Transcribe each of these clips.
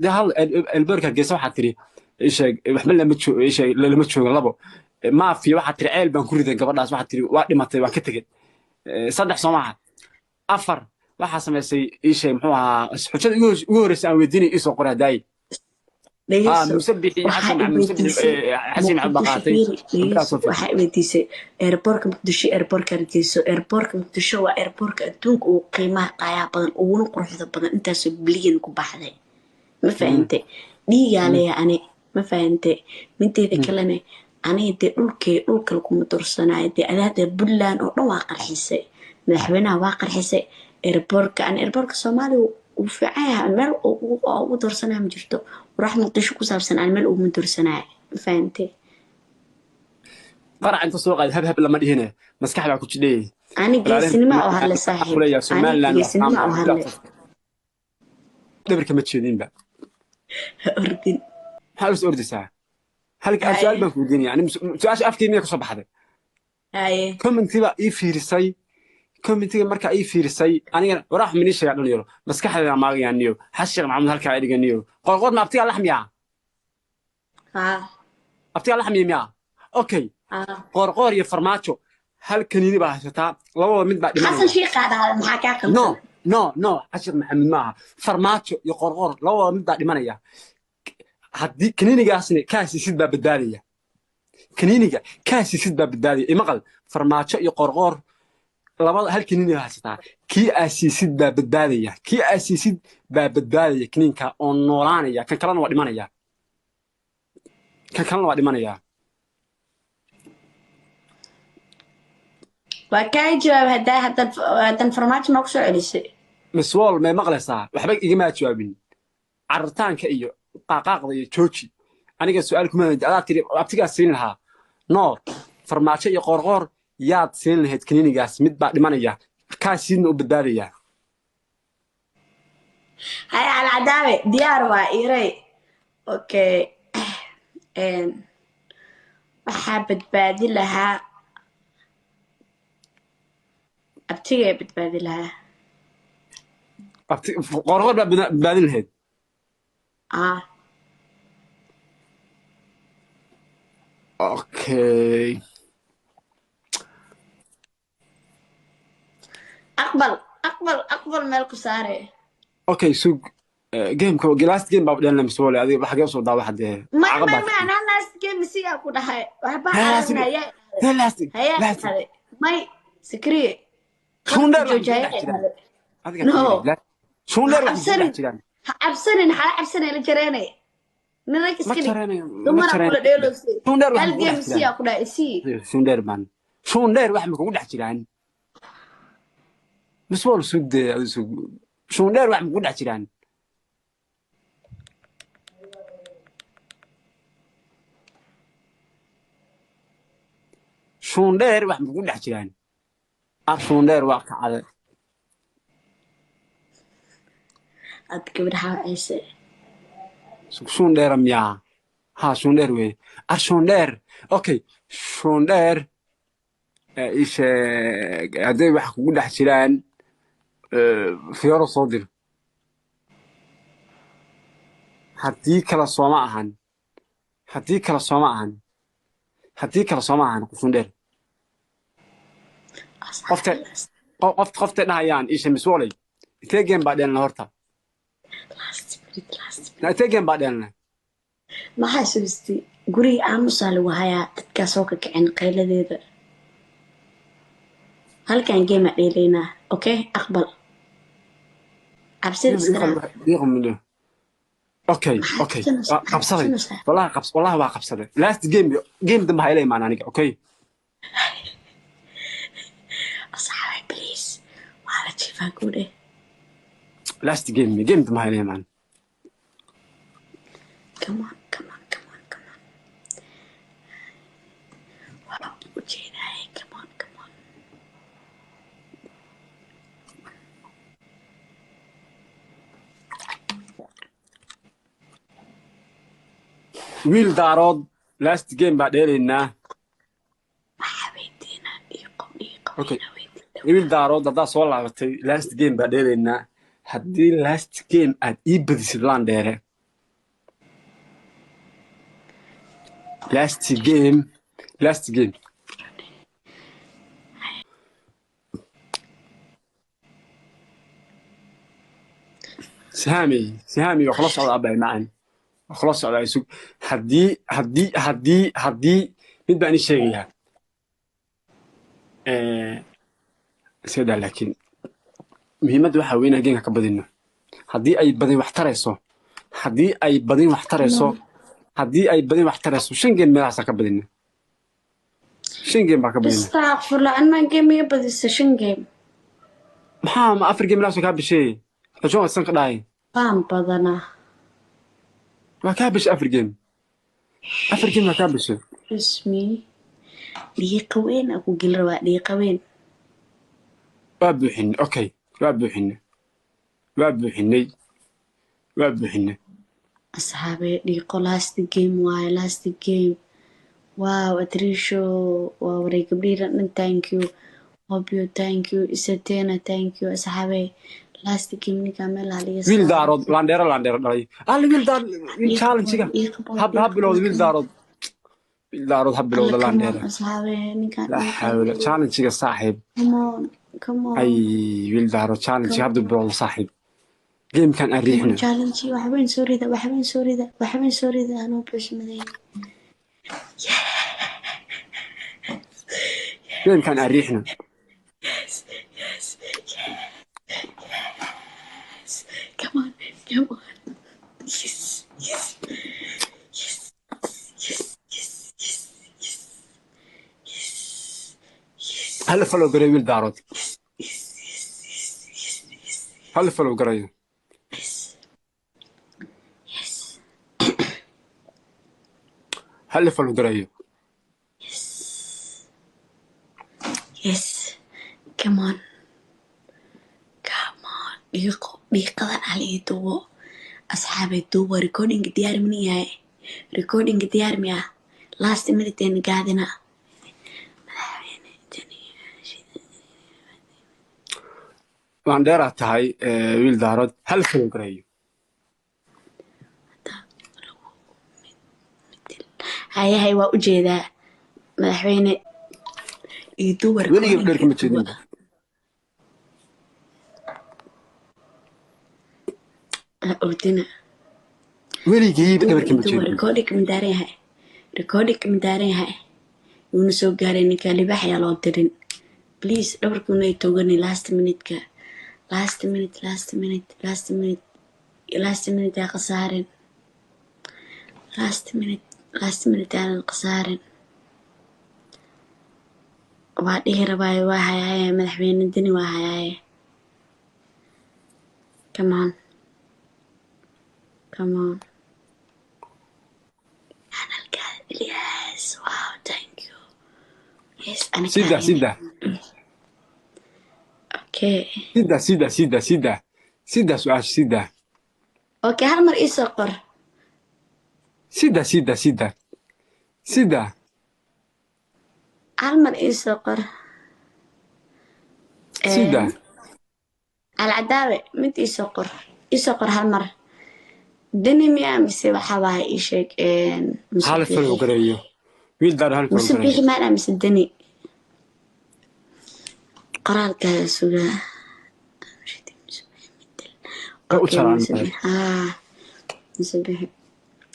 ده هل البركة جيسة واحد تري إيش وحمل لما تشو إيش لما تشو لبو ما في واحد تري عيل بنكوري ذا قبل ناس واحد تري واحد ما تري واحد كتجد صدق سماعة أفر واحد سمع سي إيش محوها حشد يورس أو يديني إيش وقرا داي dhegeyso مسبحي waxaa حسن i عن مسبح weydiisay حسين عن muqdisho بقاتي fiiri بلا dhegeyso صوفي waxaa i weydiisay airportka muqdisho airportka hargeyso airportka muqdisho waa airportka adduunka ugu qiimaha qaayaha badan uguna quruxda badan intaasoo bilyan ku baxday ma fahante dhiigaa leeya ani ma fahante mideeda kalena aniga dee dhulka laguma doorsanayo dee adaada puntland oo dhan waa qarxisay madaxweynaha waa qarxisay airportka ani airportka soomaaliya uu fiican yahay meel ugu doorsanayo ma jirto warax muqdisho ku saabsan aan meel uguma doorsanayo ma fahante قرع أنت سوق هب هب لما هنا مسكح لك كل شيء ani geesinima oo hadle أقول saaxiib يا ani سمان لأن geesinima oo hadle دبر كم تشيلين بقى ha ordin حاول أرد ساعة هل سؤال بنك الدنيا يعني سؤال أفكي مية كصبح هذا haye كم أنت بقى في رساي كم أنت مركا في رساي أنا وراح من إيش يعني يورو مسكح هذا ما يعني حشر مع من هالكعيد جنيو قرقود ما أبتيع لحم يا ha أبتيع لحم يا أوكي ha قرقور يفرماتشو هل كنيني بقى شتا لو من بعد xasan shiiqaa dhahda maxaa kaa qaldan نو حشر محمد معها فرماتشو يقرقور لو من بعد ما haddii kaniinigaasna kaasisid baa badbaadaya kaniiniga kaasisid baa badbaadaya imaqal farmaajo iyo qorqoor labada hal kaniini haysataa kii aasiisid baa badbaadaya kii aasiisid baa badbaadaya kaniinka oo noolaanaya kan kalena waa dhimanaya waa kaa jawaab haddan farmaajo noo kusoo celisay miswool may maqlaysaa waxba igama jawaabin carritaanka iyo qaaqaaqda iyo jooji aniga su'aal kuma weydiin adaa tiri abtigaa siin lahaa no farmaajo iyo qoorqoor yaad siin lahayd kaniinigaas mid baa dhimanaya kaasiidna u badbaadaya haya alcadaawe diyaar waa iray okay waxaa badbaadi lahaa abtigee badbaadi lahaa qoorqoor baa badbaadin lahayd ah okay aqbal meel ku saare okay sug gameka last game baa dhan miswoole adiga xagee soo daawa hadee ma last game sigaa ku dhahay waxba aragnaya haya may sikriye ha cabsanin hala cabsanay la jareenay nirag iskili dumara kula dheelowsay hal game siyaa ku dhahay isii shundheer wax ma kugu dhex jiraan miswool sugde shundheer wax ma kugu dhex jiraan shundheer wax ma kugu dhex jiraan shundheer waa kacade ad gabadha ciise shundheer miyaa ha shundheer wey shundheer okay shundheer ishe hadday wax kugu dhex jiraan fiyooro soo dir haddii kale sooma ahan shundheer qoftay dhahayaan ishe miswooley intee game baa dheelna horta intee game baa dheelna maxaa sugistay guriga aamusaa lagu hayaa dadkaasoo ka kicin qayladeeda halkan geema dheelaynaa okay aqbal cabsida iska okay qabsaday wallahi waa qabsaday last game dambe ha ila imaan aniga okay asxaabi please waa la jiifaa guudhe last game dambe ha ila imaan come on waa ujeedaay come on wiil daarood last game baa dheelaynaa waxaa weydiinaa okay wiil daarood haddaa soo laabatay last game baa dheelaynaa haddii last game aad ii badisid laan dheere last game سهامي وخلاص على أبعي معاً خلاص على يسوق هدي mid baan ii sheegayaa sida laakiin muhiimaddu waxa weyn ageenka ka badino haddii ay badin wax tarayso haddii ay badin wax tarayso 5 game meelahaas ka badino 5 game baa ka badino astaghfirullah anna game iga badisa 5 game maxaa ma 4 game meelahaas ka bishay xajoo san ka dhaay baan badana waa ka bishay 4 game waa ka bishay ismi dhiiqaween aku gilra waa dhiiqaween waa buuxin okay waa buuxinay asxaabe dhiiqo last game wow atrisho waa waray gabdhiira dhan thank you hobyo thank you isatena thank you asxaabe last game ninka meel haliga wiil daarood laandheero dhalay wiil challenge-ga hab bilowda wiil daarood ha bilowda laandheero asxaabe ninka challenge-ga saaxiib come on ay wiil daarood challenge habda bilowda saaxiib game kan ariixna challenge waxbeen soo rida anoo bashmaday game kan ariixna come on yes هل فلو قري ويل دارود هل فلو قري هل فلو قري yes come on dhiiqada ali duwo asxaabay duwo recording diyaar miniyahay recording diyaar miya last minute en gaadina waan dheeraad tahay wiil daarood hal falo garayo hayahay waa ujeedaa madaxweyne iyo duwar weligii dheer kama jeedin ordina weligii dheer kama jeedin recording midaaran yahay yuuna soo gaaray ninka libax ayaa loo dirin please dhabarkuuna ay togani last minute aa khasaaren last minute aanan khasaaren waa dhihi rabaayo waa hayaaye madaxweyne dini waa hayaaye come on analkaada Ilyas wow thank you yes sida okay sida su'aash sida okay hal mar ii soo qor sida hal mar ii soo qor sida alcadaawe mid ii soo qor hal mar dani miyaa mise waxaa waaye ii sheeg hal falo garayo wiil daar hal falo garayo bixi maana mise dani qoraalkaada sugaa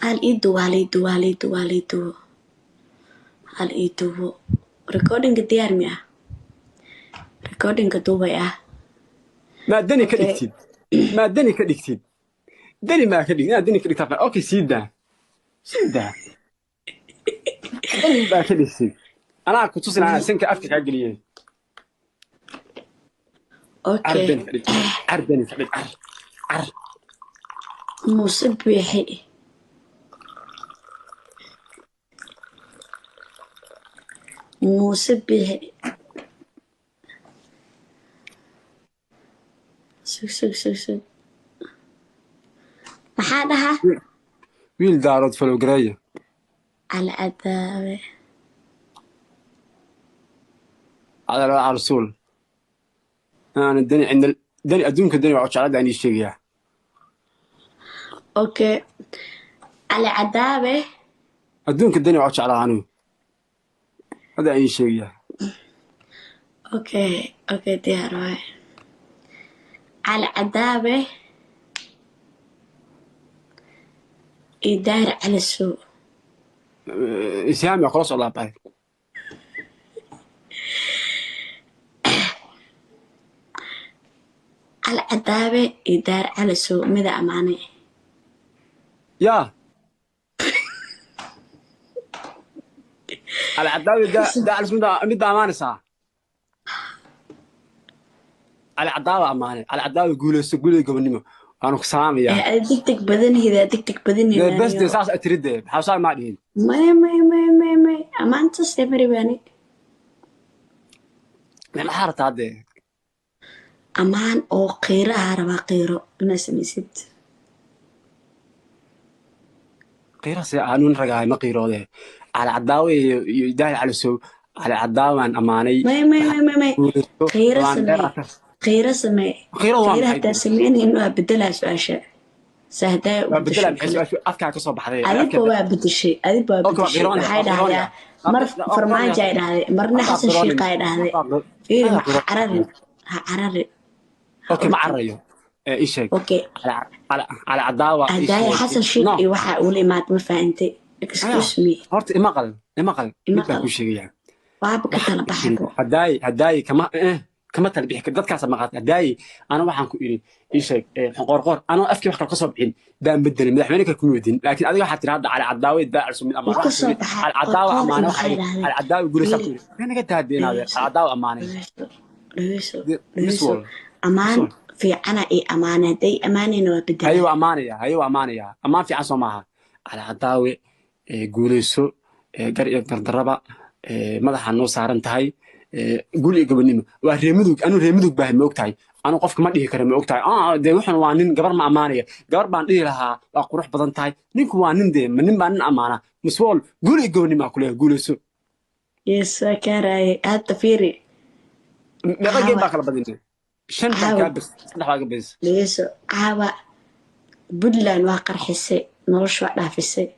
hal ii duwo recordinga diyaar mi ah recordinga duubay ah ما دني كدكتيد دني ما كدكتيد اوكي سيدا دني ما كدكتيد انا كنت تصل على سنك افكك عقليه اوكي عردني مصبيحي سوق maxaa dhaha wiil daarood falo garaya alcadaawe على رسول انا دني عند دني ادونك دني waa jeclada aan sheegaya okay alcadaawe adduunka dani waa jeclaa anigu hada ay sheegaya okay diyaar waay cali cadaabe iyo daahir cali sow ishaami kula soo laabay cali cadaabe iyo daahir cali sow mida amaanay ya على عداوي ده على اسمه مد امانه صح على عداوي امانه على عداوي قولي قبنيمه انا كسلام يا دقتك بدني بس دي اساس اتريد حاصل ما دين ما امانه استمري باني ما حارت هذا امان او قيره ربا قيره انا سميسد قيره سي انو رغاي ما قيروده على عداوي يداي على سو على عداوي اماني ما قيره سمي حتى سميني انه بدلها سؤال سهداء بدلها بحيث افكار كسو بخدي اديب waa bedeshay waxay dhahayaa mar farmaajo ay dhahday marna xasan sheekh ay dhahday fiir cararin اوكي ما عريو ايش هيك اوكي على عداوه هدايا حسن شيخ اي waxa uu limaad ma faahantay excuse me horta imaqal midba ku sheegaya waaba ka tala baxdo هداي كما تلبيح dadkaas maqaad هداي ana waxaan ku iri ii sheeg qorqor ana afkii wax kale ka soo bixin baan bedel madaxweyne ka kuma wadin laakiin adiga waxa tiraahdaa على عداوي daacal sumid ama على عداوي amaana على عداوي guulaysa ku iri naga taadeenaade على عداوي amaanay amaan fiicana ay amaanaday amaanayna waa bedel hayo amaanaya amaan fiican soo maaha على عداوي guulayso gar iyo dardaraba madaxa noo saaran tahay guli gabanimo waa reemudug baa ma ogtahay anu qofka ma dhihi karo ma ogtahay de waxan waa nin gabar ma amaanaya gabar baan dhihi lahaa waa qurux badan tahay ninku waa nin de nin baa nin amaana muswol guli gabanimo kule guulayso yes karay hada fiiri meeqa baa kala badinay shan baa ka bas saddex baa ka bas leeso caawa Puntland waa qarxisay nolosha waa dhaafisay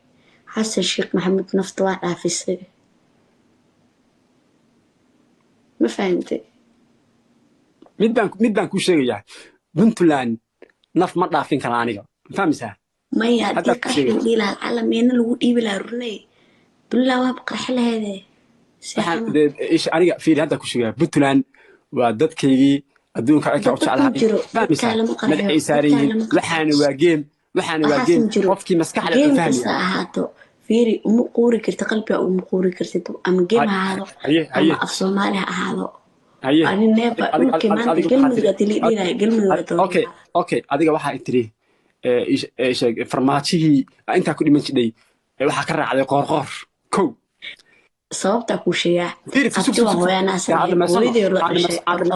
xasan sheekh maxamed nafta waa dhaafisay ما فهمتي mid baan ku sheegayaa Puntland naf ma dhaafin kara aniga fahmaysaa ما يهدي قرحي إلى العالم ينا لو إيبي لا رني Puntland waa qarxi lahayd ايش aniga fiir hadda ku sheegaa Puntland waa dadkaygii adduunka ay ka jecelahay fahmaysaa madaxay saarayeen waxaana waa game qofkii maskaxda u fahmaya فيري مقوري كرت قلبي أو مقوري كرت أم جيم هذا أم في صومالي هذا أنا نبى ممكن ما أنت كلمة قتلي دينا كلمة أوكي أديك واحد تري إيش فرماتشي أنت كل من شدي واحد كرر على قرقر كو صوبتك وشيء أبتوا هو أنا سامع ولدي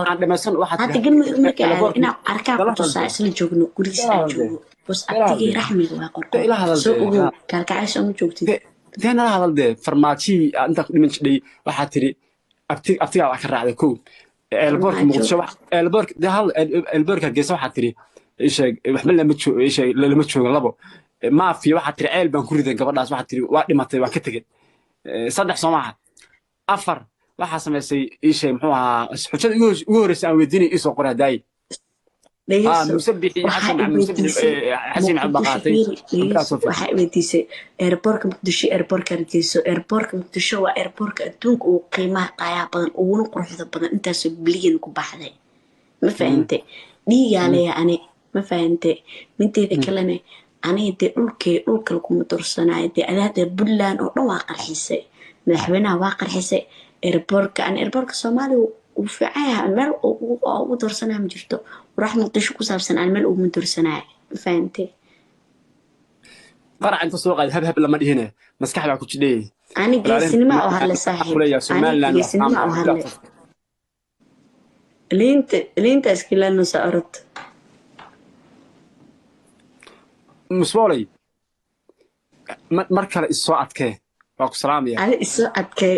عندما سن واحد هذا كلمة مركز أنا أركب تصاص الجوجنو كريس الجوجو بس أبتدي رحمي وقرقر سوء كالكعش أم جوجتي دينا هذا ده فرماتشي أنت كل من شدي واحد تري أبتدي على كرر على كو البرك مقصود البرك ده هال البرك الجيس واحد تري إيش محمل لما تشوف لبو ما في واحد تري عيل بنكوري ذا قبل ناس واحد تري واحد ما تري واحد كتجد صدق سماعة أفر واحد سمسي إيش محوها حشد يورس أو يديني إيش وقرا داي مسبح حسين عبد القاطي waxay weydiisay airportka muqdisho airportka hargeysa airportka muqdisho waa airportka adduunka uu qiimaha qaaya badan uguna quruxda badan intaas bilyan ku baxday ma fahantay dhiigaaleeya ani ma fahantay minteeda kalena aniga dhulka kuma dursanayo de adaada Puntland oo dhan waa qarxisay madaxweynaha waa qarxisay airportka Soomaaliya uu fiican meel ugu dursanayo ma jirto وراح مقدش كوسابسن على الملء من درسنا فهمتي قرع انت سوق هب لما هنا مسكح لك كجدي انا جيسنما او هلا صاحب انا جيسنما او هلا لين تسكيلا نو سأرت مسولي markale isoo adkee waa ku salaamaya isoo adkee